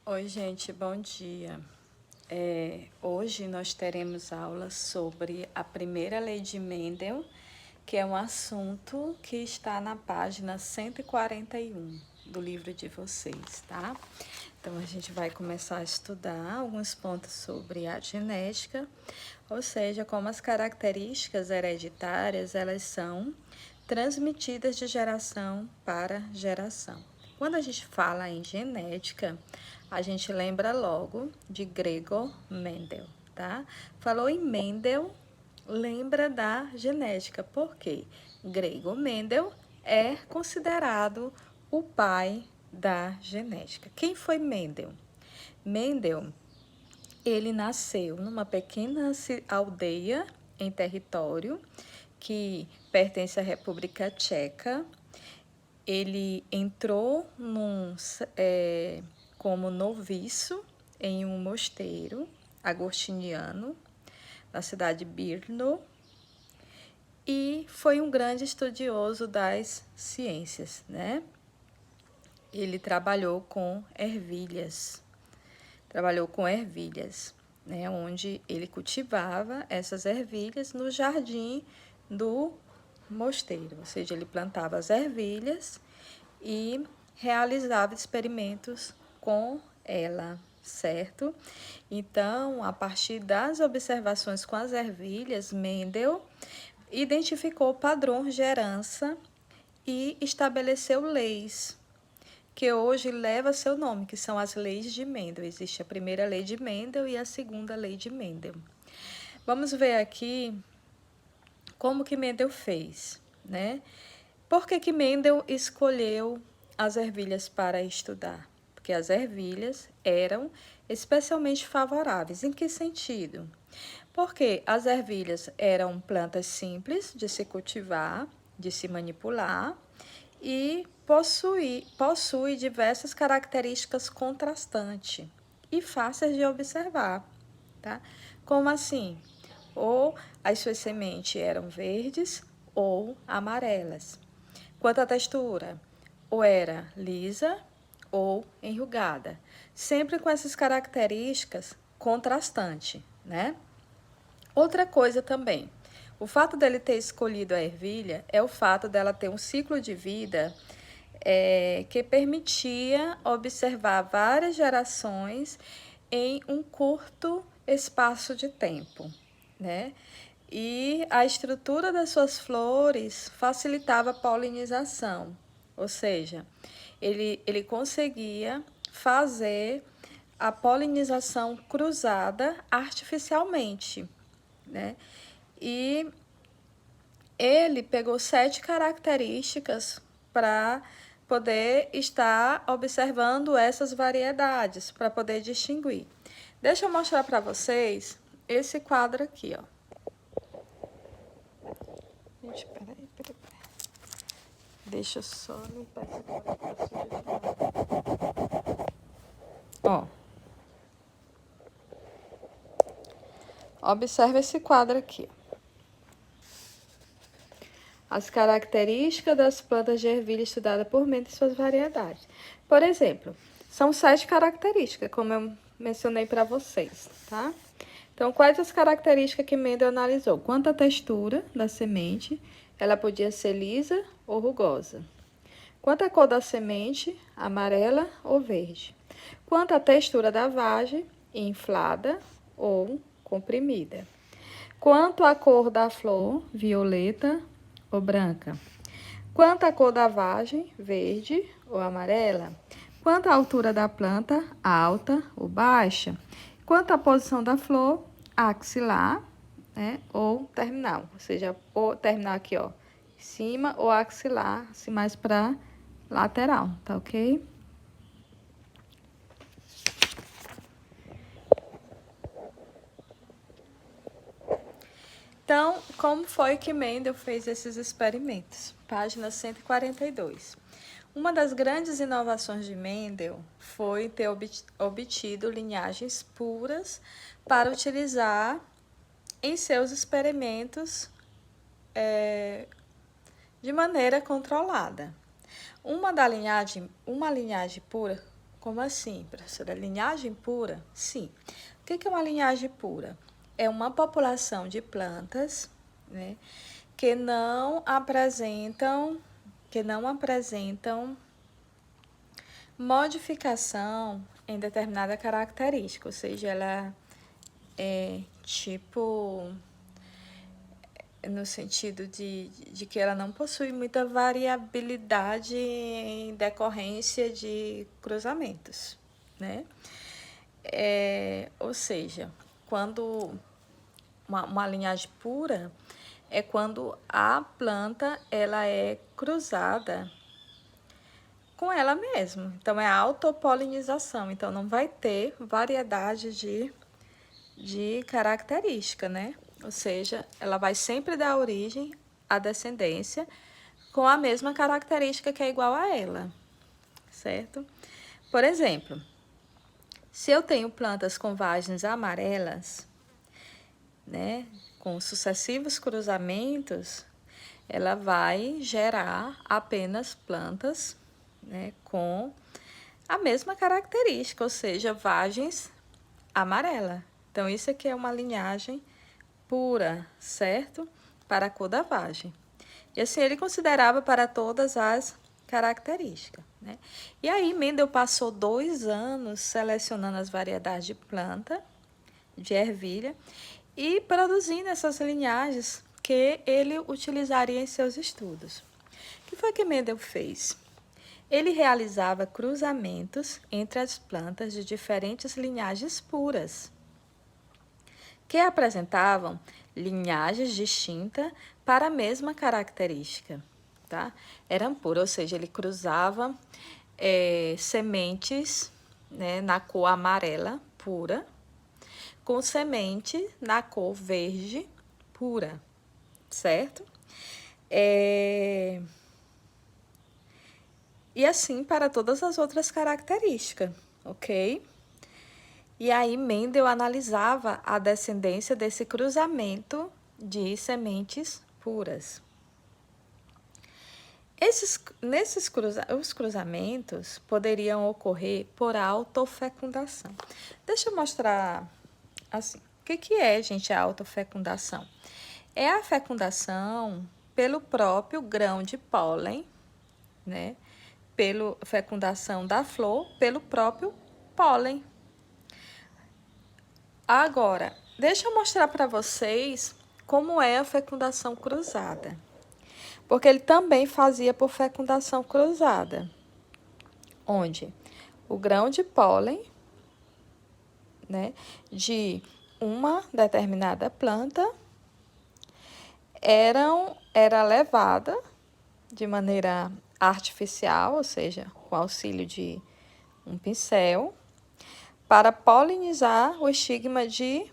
Oi, gente, bom dia. Hoje nós teremos aula sobre a primeira lei de Mendel, que é um assunto que está na página 141 do livro de vocês, tá? Então, a gente vai começar a estudar alguns pontos sobre a genética, ou seja, como as características hereditárias, elas são transmitidas de geração para geração. Quando a gente fala em genética, a gente lembra logo de Gregor Mendel, tá? Falou em Mendel, lembra da genética, porque Gregor Mendel é considerado o pai da genética. Quem foi Mendel? Mendel, ele nasceu numa pequena aldeia em território que pertence à República Tcheca. Ele entrou como noviço em um mosteiro agostiniano na cidade de Brno e foi um grande estudioso das ciências, né? Ele trabalhou com ervilhas, né? Onde ele cultivava essas ervilhas no jardim do mosteiro, ou seja, ele plantava as ervilhas e realizava experimentos com ela, certo? Então, a partir das observações com as ervilhas, Mendel identificou padrões de herança e estabeleceu leis que hoje leva seu nome, que são as leis de Mendel. Existe a primeira lei de Mendel e a segunda lei de Mendel. Vamos ver aqui como que Mendel fez, né? Por que Mendel escolheu as ervilhas para estudar? Porque as ervilhas eram especialmente favoráveis. Em que sentido? Porque as ervilhas eram plantas simples de se cultivar, de se manipular e possui diversas características contrastantes e fáceis de observar, tá? Como assim? Ou as suas sementes eram verdes ou amarelas. Quanto à textura, ou era lisa ou enrugada, sempre com essas características contrastantes, né? Outra coisa também, o fato dele ter escolhido a ervilha é o fato dela ter um ciclo de vida que permitia observar várias gerações em um curto espaço de tempo, né? E a estrutura das suas flores facilitava a polinização, ou seja, ele conseguia fazer a polinização cruzada artificialmente, né? E ele pegou 7 características para poder estar observando essas variedades, para poder distinguir. Deixa eu mostrar para vocês esse quadro aqui, ó. Gente, peraí. Deixa eu só limpar essa quadro. Ó. Observe esse quadro aqui. As características das plantas de ervilha estudadas por Mendel e suas variedades. Por exemplo, são 7 características, como eu mencionei para vocês, tá? Então, quais as características que Mendel analisou? Quanto à textura da semente, ela podia ser lisa ou rugosa. Quanto à cor da semente, amarela ou verde. Quanto à textura da vagem, inflada ou comprimida. Quanto à cor da flor, violeta ou branca. Quanto à cor da vagem, verde ou amarela. Quanto à altura da planta, alta ou baixa. Quanto à posição da flor, axilar, né, ou terminal. Ou seja, ou terminal aqui, ó, em cima, ou axilar, assim, mais para lateral, tá ok? Então, como foi que Mendel fez esses experimentos? Página 142. Uma das grandes inovações de Mendel foi ter obtido linhagens puras para utilizar em seus experimentos de maneira controlada. Uma linhagem pura Como assim, professora? Linhagem pura? Sim. O que é uma linhagem pura? É uma população de plantas, né, que não apresentam modificação em determinada característica, ou seja, ela é tipo no sentido de que ela não possui muita variabilidade em decorrência de cruzamentos, né? Ou seja, quando uma linhagem pura é quando a planta ela é cruzada com ela mesma. Então, é a autopolinização. Então, não vai ter variedade de característica, né? Ou seja, ela vai sempre dar origem à descendência com a mesma característica que é igual a ela, certo? Por exemplo, se eu tenho plantas com vagens amarelas, né, com sucessivos cruzamentos, ela vai gerar apenas plantas, né, com a mesma característica, ou seja, vagens amarela. Então, isso aqui é uma linhagem pura, certo? Para a cor da vagem. E assim ele considerava para todas as características, né? E aí Mendel passou 2 anos selecionando as variedades de planta, de ervilha, e produzindo essas linhagens que ele utilizaria em seus estudos. O que foi que Mendel fez? Ele realizava cruzamentos entre as plantas de diferentes linhagens puras, que apresentavam linhagens distintas para a mesma característica, tá? Eram puras, ou seja, ele cruzava sementes, né, na cor amarela pura, com semente na cor verde pura, certo? E assim para todas as outras características, ok? E aí Mendel analisava a descendência desse cruzamento de sementes puras. Os cruzamentos poderiam ocorrer por autofecundação. Deixa eu mostrar assim. O que é, gente, a autofecundação? É a fecundação pelo próprio grão de pólen, né? Pela fecundação da flor, pelo próprio pólen. Agora, deixa eu mostrar para vocês como é a fecundação cruzada. Porque ele também fazia por fecundação cruzada, onde o grão de pólen, né, de uma determinada planta era levada de maneira artificial, ou seja, com auxílio de um pincel, para polinizar o estigma de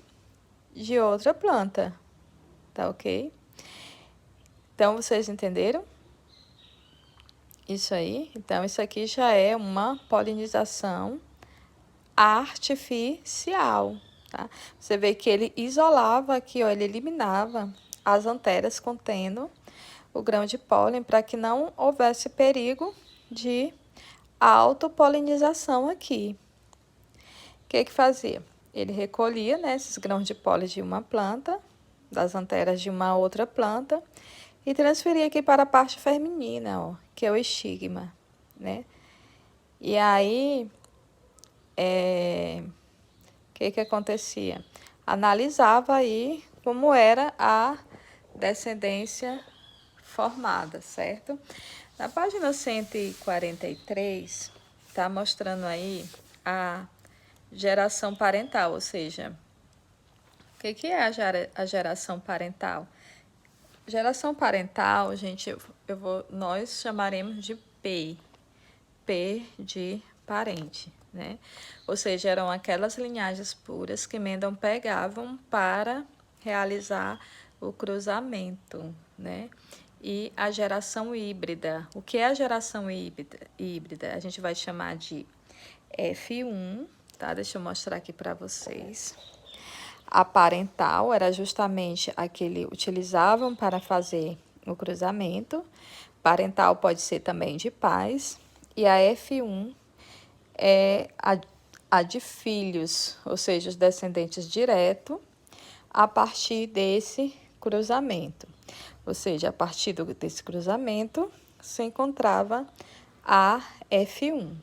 outra planta, tá ok? Então, vocês entenderam? Isso aí? Então, isso aqui já é uma polinização artificial, tá? Você vê que ele isolava aqui, ó, ele eliminava as anteras contendo o grão de pólen para que não houvesse perigo de autopolinização aqui. O que fazia? Ele recolhia, né, esses grãos de pólen de uma planta, das anteras de uma outra planta, e transferia aqui para a parte feminina, ó, que é o estigma, né? E aí, que acontecia? Analisava aí como era a descendência formada, certo? Na página 143, tá mostrando aí a geração parental, ou seja, o que é a geração parental? Geração parental, gente, nós chamaremos de P de parente, né? Ou seja, eram aquelas linhagens puras que Mendel pegavam para realizar o cruzamento, né? E a geração híbrida. O que é a geração híbrida? A gente vai chamar de F1, tá? Deixa eu mostrar aqui para vocês. A parental era justamente a que eles utilizavam para fazer o cruzamento. Parental pode ser também de pais. E a F1 é a de filhos, ou seja, os descendentes diretos, a partir desse cruzamento. Ou seja, a partir desse cruzamento, se encontrava a F1,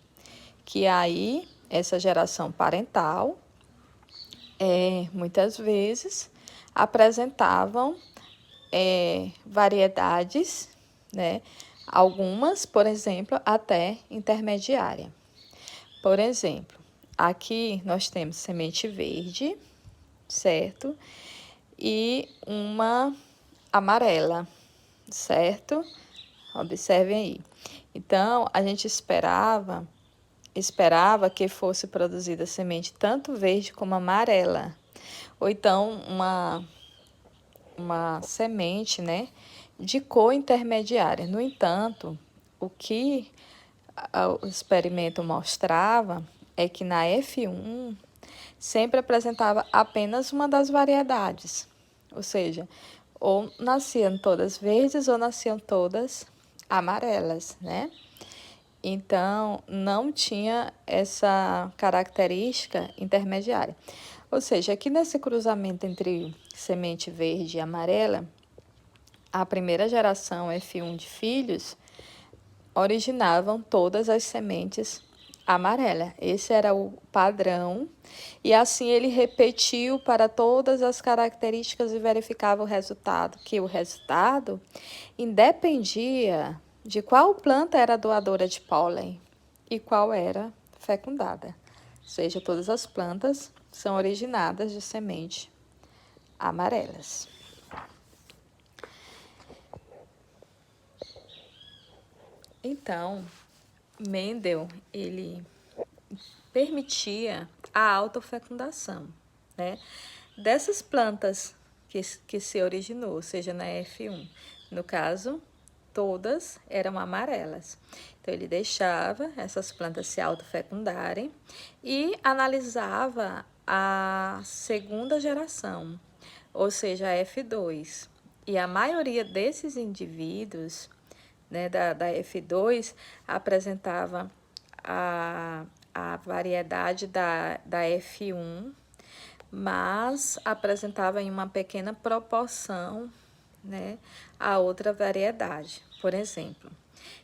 que aí, essa geração parental, muitas vezes apresentavam variedades, né? Algumas, por exemplo, até intermediária. Por exemplo, aqui nós temos semente verde, certo? E uma amarela, certo? Observem aí. Então, a gente esperava que fosse produzida semente tanto verde como amarela, ou então uma semente, né, de cor intermediária. No entanto, o que o experimento mostrava é que na F1 sempre apresentava apenas uma das variedades, ou seja, ou nasciam todas verdes ou nasciam todas amarelas, né? Então, não tinha essa característica intermediária. Ou seja, aqui nesse cruzamento entre semente verde e amarela, a primeira geração F1 de filhos originavam todas as sementes amarelas. Esse era o padrão, e assim ele repetiu para todas as características e verificava o resultado, que o resultado independia de qual planta era doadora de pólen e qual era fecundada. Ou seja, todas as plantas são originadas de semente amarelas. Então, Mendel, ele permitia a autofecundação, né? Dessas plantas que se originou, seja na F1. No caso, todas eram amarelas. Então, ele deixava essas plantas se autofecundarem e analisava a segunda geração, ou seja, a F2. E a maioria desses indivíduos, né, da F2 apresentava a variedade da F1, mas apresentava em uma pequena proporção, né, a outra variedade. Por exemplo,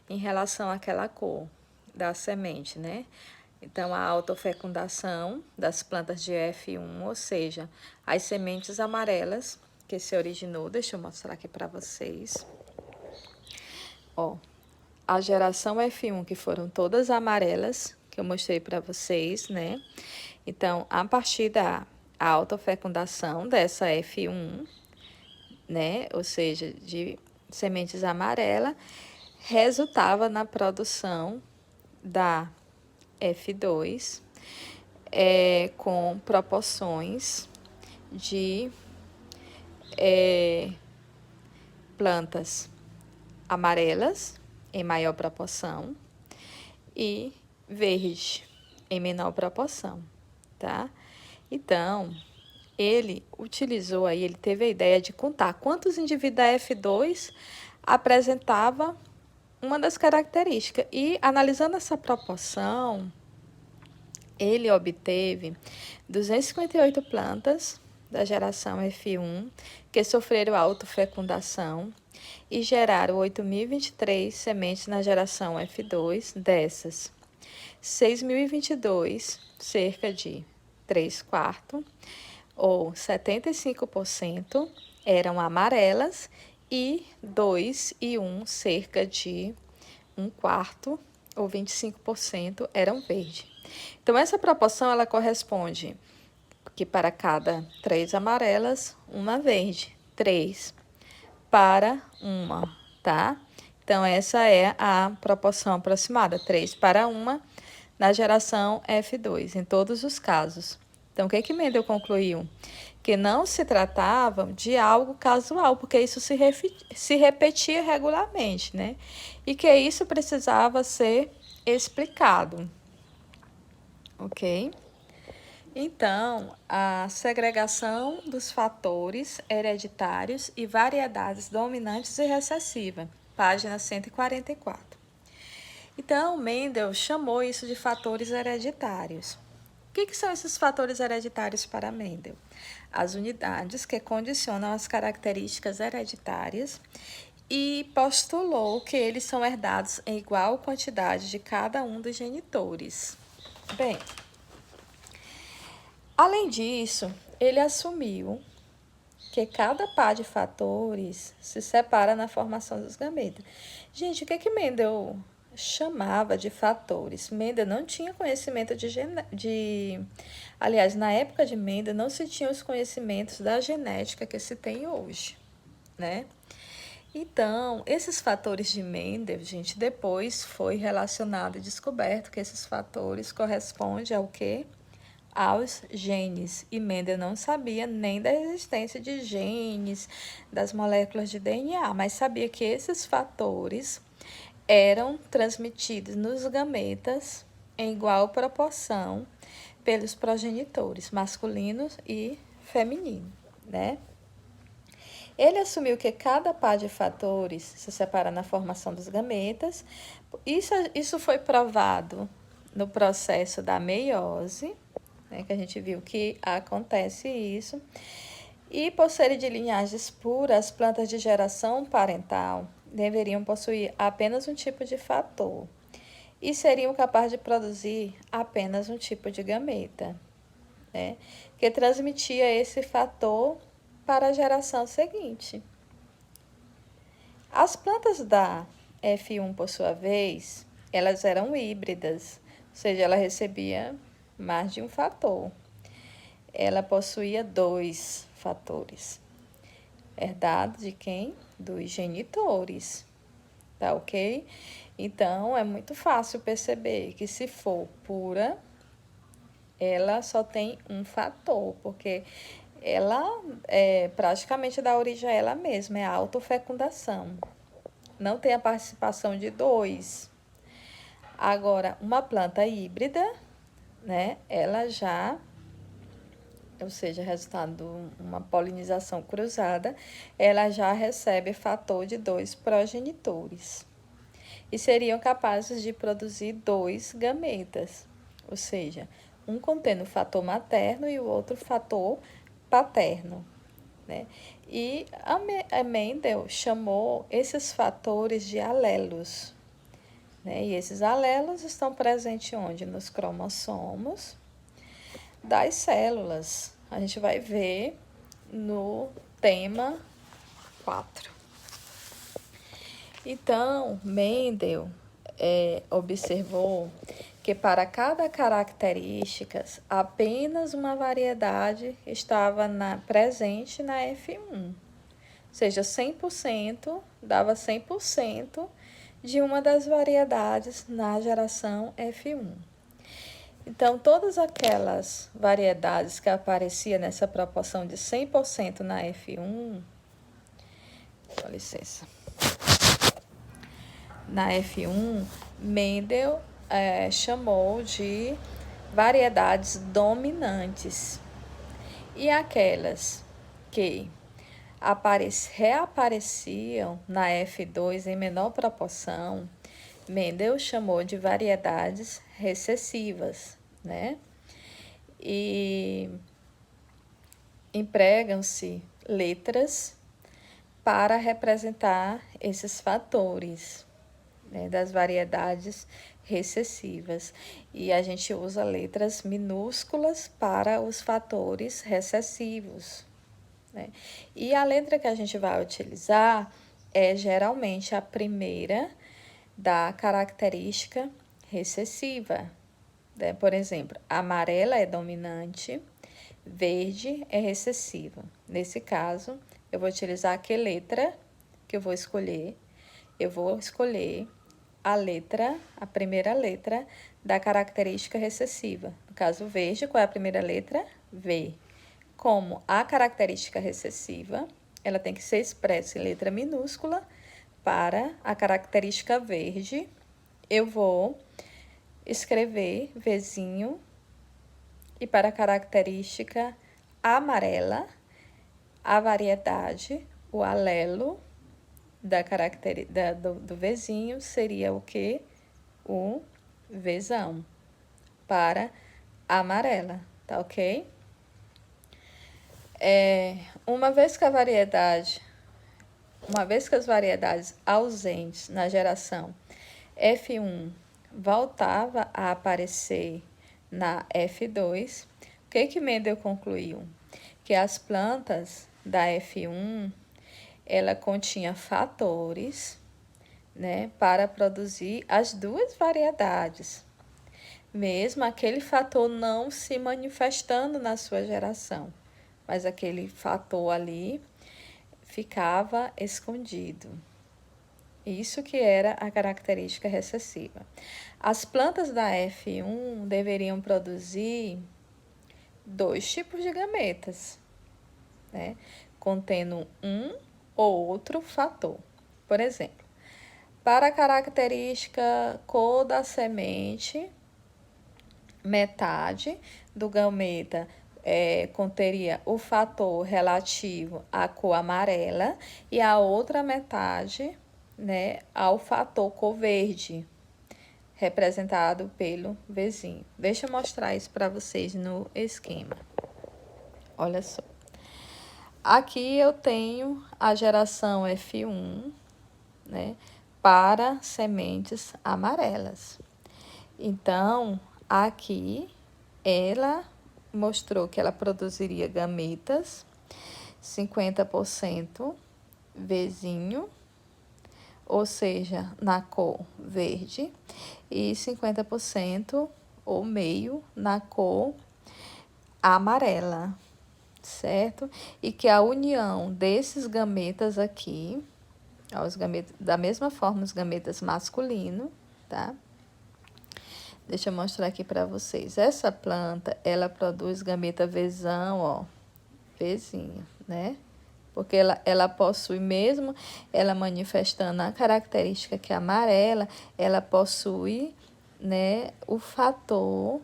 em relação àquela cor da semente, né? Então, a autofecundação das plantas de F1, ou seja, as sementes amarelas que se originou, deixa eu mostrar aqui para vocês. Ó, a geração F1, que foram todas amarelas, que eu mostrei para vocês, né? Então, a partir da autofecundação dessa F1, né? Ou seja, de sementes amarelas, resultava na produção da F2, com proporções de plantas amarelas em maior proporção e verde em menor proporção, tá? Então, ele utilizou aí, ele teve a ideia de contar quantos indivíduos da F2 apresentava uma das características. E analisando essa proporção, ele obteve 258 plantas da geração F1 que sofreram autofecundação e geraram 8.023 sementes na geração F2 dessas. 6.022, cerca de 3/4, ou 75%, eram amarelas e 2 e 1, cerca de 1/4, ou 25%, eram verdes. Então, essa proporção ela corresponde que para cada 3 amarelas, uma verde. 3 para 1, tá? Então, essa é a proporção aproximada, 3 para 1 na geração F2, em todos os casos. Então, o que Mendel concluiu? Que não se tratava de algo casual, porque isso se repetia regularmente, né? E que isso precisava ser explicado, ok? Então, a segregação dos fatores hereditários e variedades dominantes e recessivas, página 144. Então, Mendel chamou isso de fatores hereditários. O que são esses fatores hereditários para Mendel? As unidades que condicionam as características hereditárias e postulou que eles são herdados em igual quantidade de cada um dos genitores. Bem, além disso, ele assumiu que cada par de fatores se separa na formação dos gametas. Gente, o que Mendel chamava de fatores? Mendel não tinha conhecimento Aliás, na época de Mendel não se tinha os conhecimentos da genética que se tem hoje, né? Então, esses fatores de Mendel, gente, depois foi relacionado e descoberto que esses fatores correspondem ao quê? Aos genes. E Mendel não sabia nem da existência de genes, das moléculas de DNA, mas sabia que esses fatores eram transmitidos nos gametas em igual proporção pelos progenitores masculinos e femininos, né? Ele assumiu que cada par de fatores se separa na formação dos gametas. Isso foi provado no processo da meiose, né, que a gente viu que acontece isso. E por serem de linhagens puras, as plantas de geração parental deveriam possuir apenas um tipo de fator e seriam capazes de produzir apenas um tipo de gameta, né, que transmitia esse fator para a geração seguinte. As plantas da F1, por sua vez, elas eram híbridas, ou seja, ela recebia mais de um fator. Ela possuía 2 fatores, herdados de quem? Dos genitores, tá ok? Então, é muito fácil perceber que se for pura, ela só tem um fator, porque ela praticamente dá origem a ela mesma, é a autofecundação. Não tem a participação de 2. Agora, uma planta híbrida, né, ela já, ou seja, resultado de uma polinização cruzada, ela já recebe fator de 2 progenitores. E seriam capazes de produzir 2 gametas, ou seja, um contendo fator materno e o outro fator paterno, né? E a Mendel chamou esses fatores de alelos, né? E esses alelos estão presentes onde? Nos cromossomos das células. A gente vai ver no tema 4. Então, Mendel observou que para cada característica, apenas uma variedade estava presente na F1. Ou seja, 100% dava 100% de uma das variedades na geração F1. Então, todas aquelas variedades que apareciam nessa proporção de 100% na F1, com licença, na F1, Mendel chamou de variedades dominantes. E aquelas que reapareciam na F2 em menor proporção, Mendel chamou de variedades recessivas, né? E empregam-se letras para representar esses fatores, né, das variedades recessivas. E a gente usa letras minúsculas para os fatores recessivos, né? E a letra que a gente vai utilizar é geralmente a primeira da característica recessiva, né? Por exemplo, amarela é dominante, verde é recessiva. Nesse caso, eu vou utilizar que letra que eu vou escolher? Eu vou escolher a primeira letra da característica recessiva. No caso, verde, qual é a primeira letra? V. Como a característica recessiva, ela tem que ser expressa em letra minúscula, para a característica verde, eu vou escrever Vzinho, e para a característica amarela, a variedade, o alelo do Vzinho seria o quê? o Vzão para a amarela, tá ok? Uma vez que as variedades ausentes na geração F1 voltava a aparecer na F2, o que Mendel concluiu? Que as plantas da F1, ela continha fatores, né, para produzir as duas variedades, mesmo aquele fator não se manifestando na sua geração, mas aquele fator ali ficava escondido. Isso que era a característica recessiva. As plantas da F1 deveriam produzir 2 tipos de gametas, né, contendo um ou outro fator. Por exemplo, para a característica cor da semente, metade do gameta conteria o fator relativo à cor amarela e a outra metade, né, ao fator cor verde, representado pelo Vzinho. Deixa eu mostrar isso para vocês no esquema. Olha só. Aqui eu tenho a geração F1, né, para sementes amarelas. Então, aqui ela mostrou que ela produziria gametas 50% Vzinho, ou seja, na cor verde, e 50% ou meio na cor amarela, certo? E que a união desses gametas aqui, os gametas, da mesma forma os gametas masculinos, tá? Deixa eu mostrar aqui para vocês. Essa planta, ela produz gameta Vzão, ó, Vzinho, né? Porque ela possui mesmo, ela manifestando a característica que é amarela, ela possui, né, o fator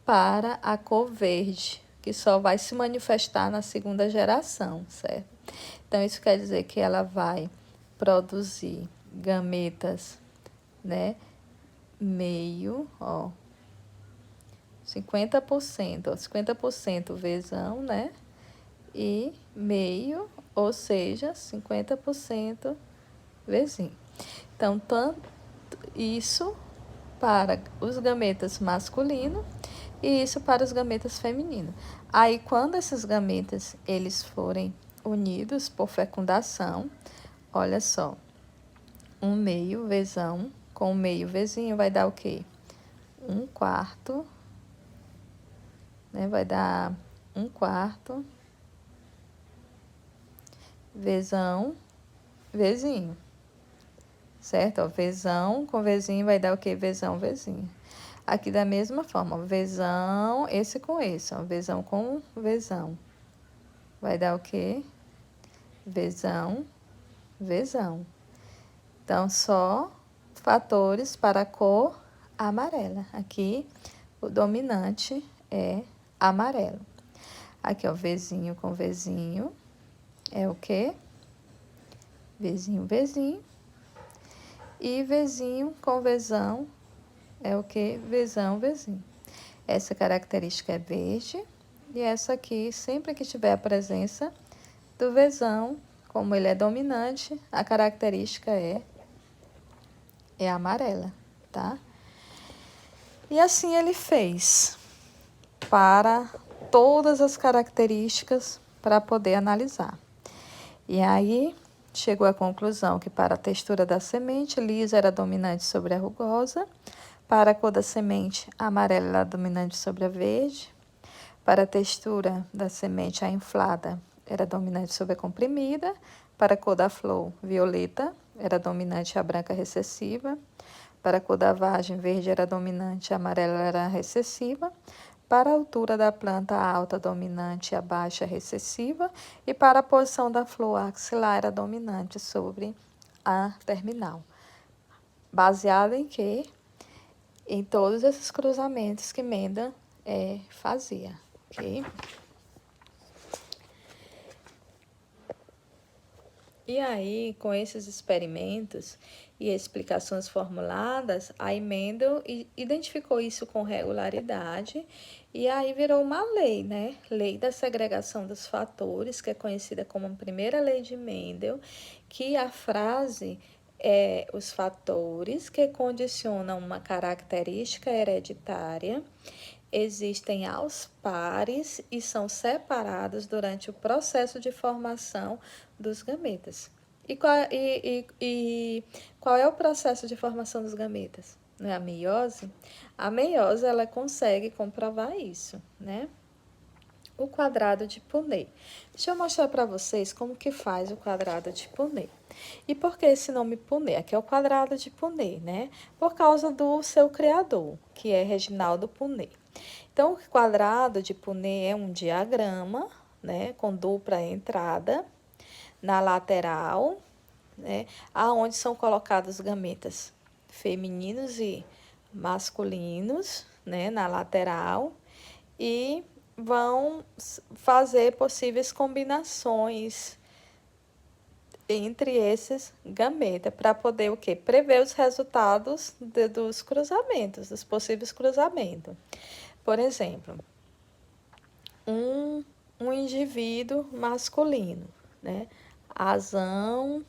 para a cor verde, que só vai se manifestar na segunda geração, certo? Então, isso quer dizer que ela vai produzir gametas, né, meio, ó, 50%, ó, 50% Vzão, né, e meio, ou seja, 50% Vzinho. Então, tanto isso para os gametas masculinos e isso para os gametas femininos. Aí, quando esses gametas eles forem unidos por fecundação, olha só, um meio Vzão com um meio Vzinho vai dar o quê? 1/4, né? Vai dar 1/4 Vzão, Vzinho, certo? Ó, Vzão com Vzinho vai dar o quê? Vzão, Vzinho. Aqui da mesma forma, Vzão, esse com esse, ó, Vzão com Vzão. Vai dar o quê? Vzão, Vzão. Então, só fatores para a cor amarela. Aqui, o dominante é amarelo. Aqui, ó, Vzinho com Vzinho é o quê? Vzinho, Vzinho. E Vzinho com Vzão é o quê? Vzão, Vzinho. Essa característica é verde. E essa aqui, sempre que tiver a presença do Vzão, como ele é dominante, a característica é amarela, tá? E assim ele fez para todas as características para poder analisar. E aí chegou à conclusão que para a textura da semente, lisa era dominante sobre a rugosa, para a cor da semente, a amarela era dominante sobre a verde, para a textura da semente, a inflada era dominante sobre a comprimida, para a cor da flor, violeta era dominante a branca recessiva, para a cor da vagem, verde era dominante, a amarela era recessiva, para a altura da planta, a alta dominante, a baixa recessiva, e para a posição da flor, a axilar era dominante sobre a terminal. Baseado em quê? Em todos esses cruzamentos que Mendel fazia, ok? E aí, com esses experimentos e explicações formuladas, a Mendel identificou isso com regularidade e aí virou uma lei, né? Lei da segregação dos fatores, que é conhecida como a primeira lei de Mendel, que a frase é os fatores que condicionam uma característica hereditária existem aos pares e são separados durante o processo de formação dos gametas. E qual é o processo de formação dos gametas? Não é a meiose? A meiose, ela consegue comprovar isso, né? O quadrado de Punnett. Deixa eu mostrar para vocês como que faz o quadrado de Punnett. E por que esse nome Punnett? Aqui é o quadrado de Punnett, né? Por causa do seu criador, que é Reginaldo Punnett. Então, o quadrado de Punnett é um diagrama, né, com dupla entrada na lateral, né, aonde são colocados gametas femininos e masculinos, né, na lateral, e vão fazer possíveis combinações entre esses gametas para poder o quê? Prever os resultados dos cruzamentos, dos possíveis cruzamentos. Por exemplo, um indivíduo masculino, né? Azão.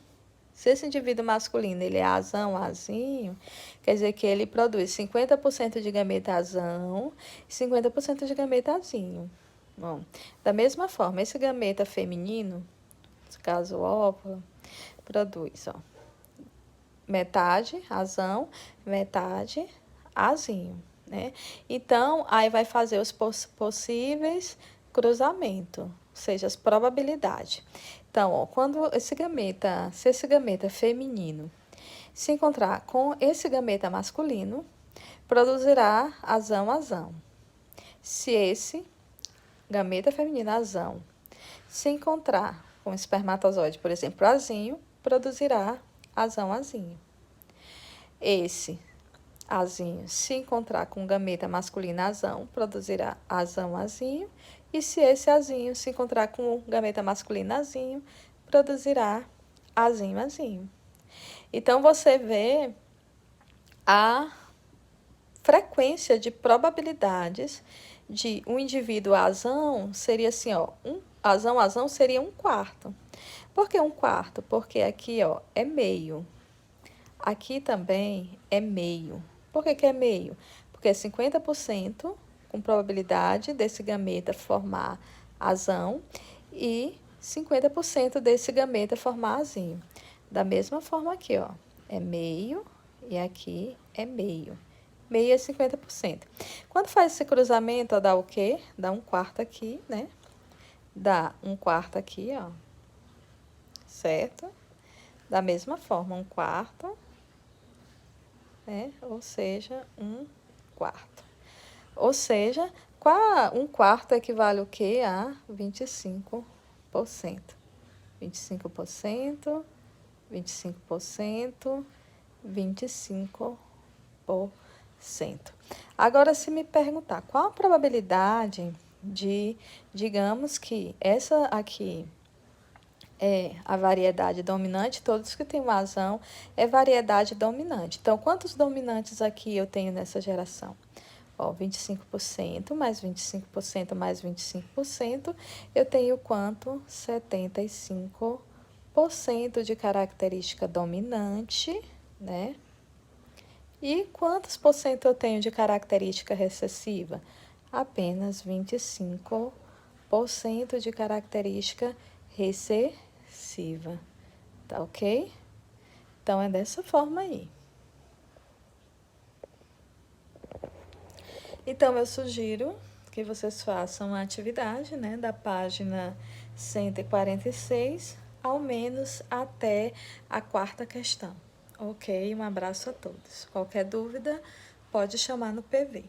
Se esse indivíduo masculino ele é azão, azinho, quer dizer que ele produz 50% de gameta azão e 50% de gameta azinho. Bom, da mesma forma, esse gameta feminino, no caso o óvulo, produz, ó, metade azão, metade azinho, né? Então, aí vai fazer os possíveis cruzamentos, ou seja, as probabilidades. Então, ó, quando esse gameta, se esse gameta feminino se encontrar com esse gameta masculino, produzirá azão-azão. Se esse gameta feminino azão se encontrar com espermatozoide, por exemplo, azinho, produzirá azão-azinho. Esse azinho se encontrar com gameta masculino azão, produzirá azão-azinho. E se esse azinho se encontrar com gameta masculino azinho, produzirá azinho-azinho. Então, você vê a frequência de probabilidades de um indivíduo azão seria assim, ó, azão seria 1/4. Por que 1/4? Porque aqui, ó, é meio. Aqui também é meio. Por que é meio? Porque é 50% com probabilidade desse gameta formar azão e 50% desse gameta formar azinho. Da mesma forma aqui, ó, é meio e aqui é meio. Meio é 50%. Quando faz esse cruzamento, ó, dá o quê? Dá 1/4 aqui, né? Dá 1/4 aqui, ó. Certo? Da mesma forma, 1/4, né? Ou seja, 1/4. Ou seja, 1/4 equivale o quê? A 25%. 25%, 25%, 25%. Agora, se me perguntar qual a probabilidade de, digamos que essa aqui é a variedade dominante, todos que têm razão é variedade dominante. Então, quantos dominantes aqui eu tenho nessa geração? Ó, 25% mais 25% mais 25%, eu tenho quanto? 75% de característica dominante, né? E quantos por cento eu tenho de característica recessiva? Apenas 25% de característica recessiva. Tá ok? Então, é dessa forma aí. Então, eu sugiro que vocês façam a atividade, né, da página 146, ao menos até a 4ª questão. Ok? Um abraço a todos. Qualquer dúvida, pode chamar no PV.